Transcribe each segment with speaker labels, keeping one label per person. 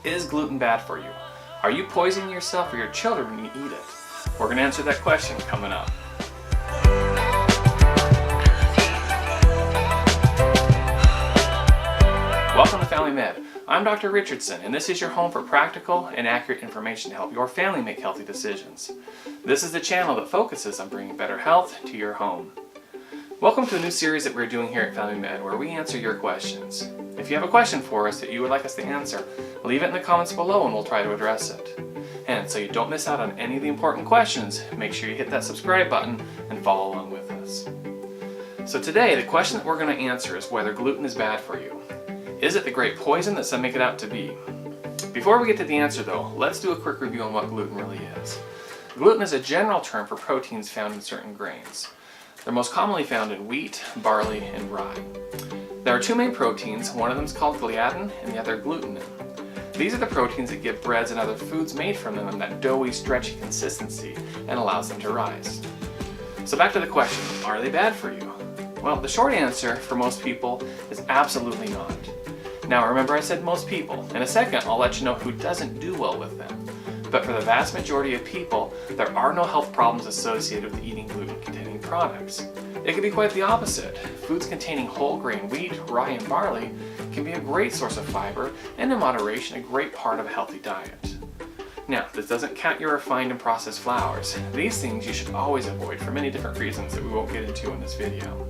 Speaker 1: Is gluten bad for you? Are you poisoning yourself or your children when you eat it? We're going to answer that question coming up. Welcome to Family Med. I'm Dr. Richardson, and this is your home for practical and accurate information to help your family make healthy decisions. This is the channel that focuses on bringing better health to your home. Welcome to a new series that we're doing here at Family Med, where we answer your questions. If you have a question for us that you would like us to answer, leave it in the comments below and we'll try to address it. And so you don't miss out on any of the important questions, make sure you hit that subscribe button and follow along with us. So today, the question that we're going to answer is whether gluten is bad for you. Is it the great poison that some make it out to be? Before we get to the answer though, let's do a quick review on what gluten really is. Gluten is a general term for proteins found in certain grains. They're most commonly found in wheat, barley, and rye. There are two main proteins, one of them is called gliadin and the other glutenin. These are the proteins that give breads and other foods made from them that doughy, stretchy consistency and allows them to rise. So back to the question, are they bad for you? Well, the short answer for most people is absolutely not. Now remember I said most people. In a second I'll let you know who doesn't do well with them. But for the vast majority of people, there are no health problems associated with eating gluten-containing products. It can be quite the opposite. Foods containing whole grain wheat, rye, and barley can be a great source of fiber and in moderation a great part of a healthy diet. Now, this doesn't count your refined and processed flours. These things you should always avoid for many different reasons that we won't get into in this video.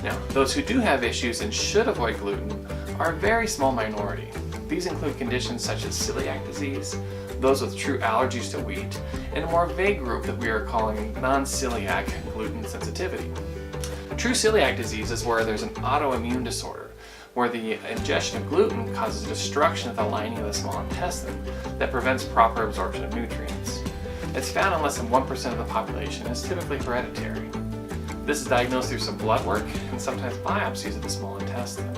Speaker 1: Now, those who do have issues and should avoid gluten are a very small minority. These include conditions such as celiac disease, those with true allergies to wheat, and a more vague group that we are calling non-celiac gluten sensitivity. True celiac disease is where there's an autoimmune disorder, where the ingestion of gluten causes destruction of the lining of the small intestine that prevents proper absorption of nutrients. It's found in less than 1% of the population and is typically hereditary. This is diagnosed through some blood work and sometimes biopsies of the small intestine.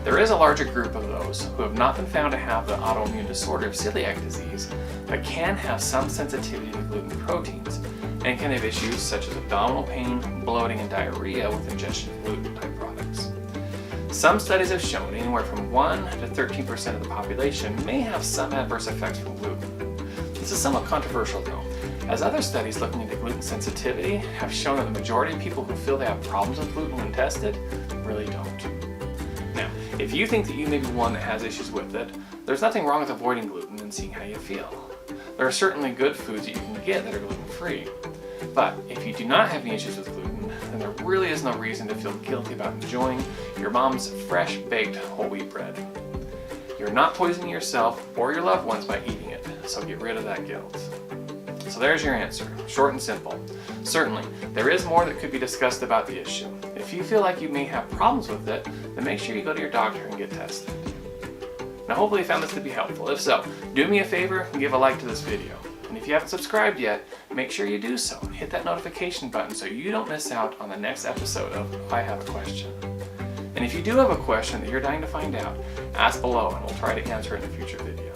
Speaker 1: There is a larger group of those who have not been found to have the autoimmune disorder of celiac disease, but can have some sensitivity to gluten proteins, and can have issues such as abdominal pain, bloating, and diarrhea with ingestion of gluten-type products. Some studies have shown anywhere from 1 to 13% of the population may have some adverse effects from gluten. This is somewhat controversial though, as other studies looking into gluten sensitivity have shown that the majority of people who feel they have problems with gluten when tested really don't. Now, if you think that you may be one that has issues with it, there's nothing wrong with avoiding gluten and seeing how you feel. There are certainly good foods that you can get that are gluten-free. But if you do not have any issues with gluten, then there really is no reason to feel guilty about enjoying your mom's fresh baked whole wheat bread. You're not poisoning yourself or your loved ones by eating it, so get rid of that guilt. So there's your answer, short and simple. Certainly, there is more that could be discussed about the issue. If you feel like you may have problems with it, then make sure you go to your doctor and get tested. Now hopefully you found this to be helpful. If so, do me a favor and give a like to this video. And if you haven't subscribed yet, make sure you do so and hit that notification button so you don't miss out on the next episode of I Have a Question. And if you do have a question that you're dying to find out, ask below and we'll try to answer it in a future video.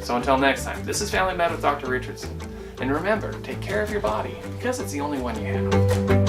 Speaker 1: So until next time, this is Family Med with Dr. Richardson. And remember, take care of your body because it's the only one you have.